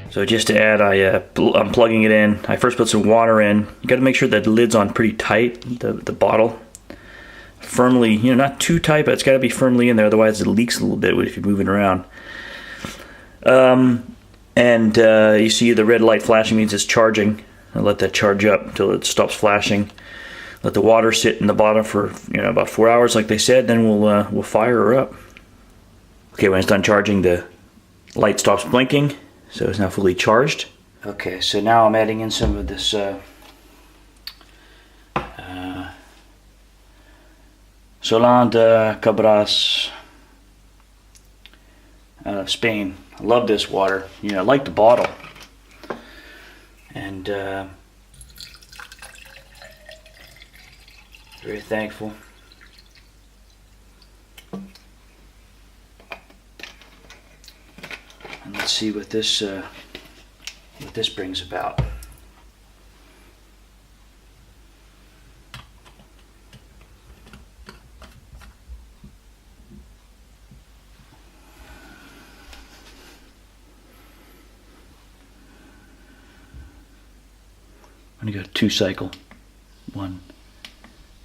So just to add, I'm plugging it in. I first put some water in. You got to make sure that the lid's on pretty tight, the bottle. Firmly, not too tight, but it's got to be firmly in there, otherwise it leaks a little bit if you're moving around. And you see the red light flashing means it's charging. I'll let that charge up until it stops flashing. Let the water sit in the bottom for about 4 hours, like they said. Then we'll fire her up. Okay, when it's done charging, the light stops blinking. So it's now fully charged. Okay, so now I'm adding in some of this Solán de Cabras out of Spain. I love this water. I like the bottle. And very thankful. And let's see what this brings about. I'm going to go 2 cycle. 1,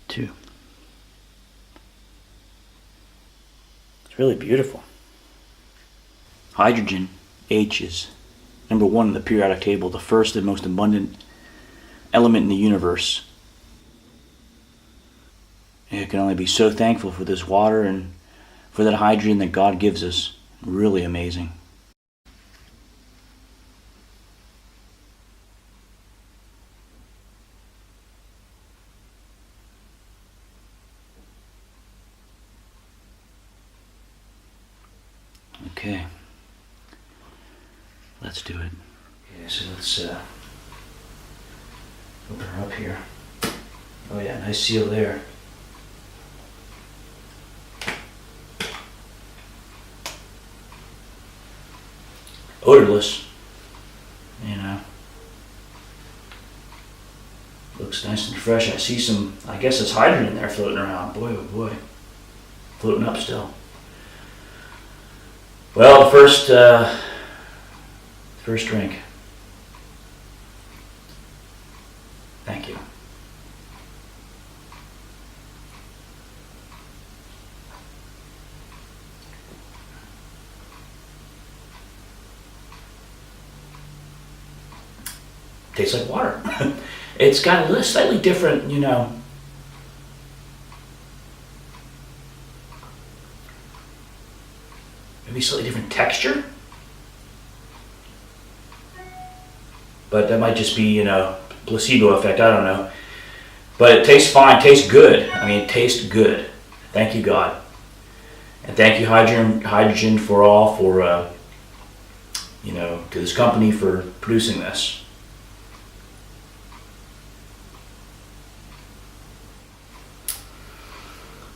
2. It's really beautiful. Hydrogen, H, is number 1 in the periodic table, the first and most abundant element in the universe. And you can only be so thankful for this water and for that hydrogen that God gives us. Really amazing. Okay. Let's do it. Okay, so let's open her up here. Oh yeah, nice seal there. Odorless. Looks nice and fresh. I see some, I guess it's hydrogen there floating around. Boy, oh boy. Floating up still. Well, first drink. Thank you. Tastes like water. It's got a slightly different, maybe slightly different texture. But that might just be, placebo effect, I don't know. But it tastes fine, tastes good. I mean, it tastes good. Thank you, God. And thank you, Hydrogen to this company for producing this.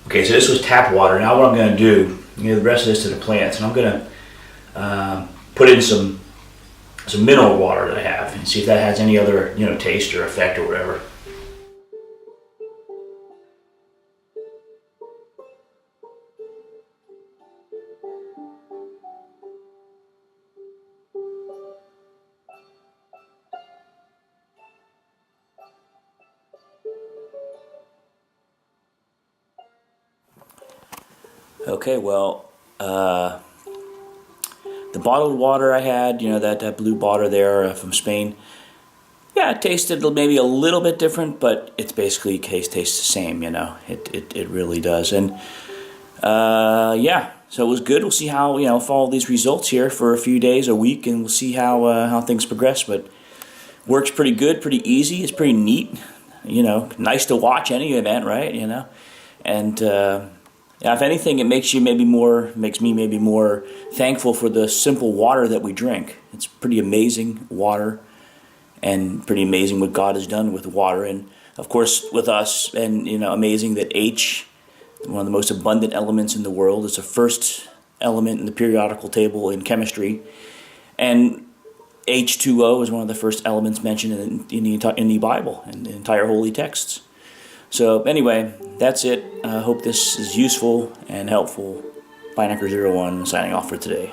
Okay, so this was tap water. Now what I'm going to do, the rest of this to the plants, and I'm going to put in some mineral water that I have and see if that has any other, taste or effect or whatever. Okay, well, the bottled water I had, that blue bottle there from Spain, yeah, it tasted maybe a little bit different, but it's basically tastes the same, it really does. And yeah, so it was good. We'll see how, follow these results here for a few days, a week, and we'll see how things progress. But works pretty good, pretty easy. It's pretty neat, nice to watch any event, right? And yeah, if anything, it makes me maybe more thankful for the simple water that we drink. It's pretty amazing water, and pretty amazing what God has done with water, and of course with us, and amazing that H, one of the most abundant elements in the world, is the first element in the periodical table in chemistry, and H2O is one of the first elements mentioned in the Bible and the entire holy texts. So anyway, that's it. I hope this is useful and helpful. Binecker01 signing off for today.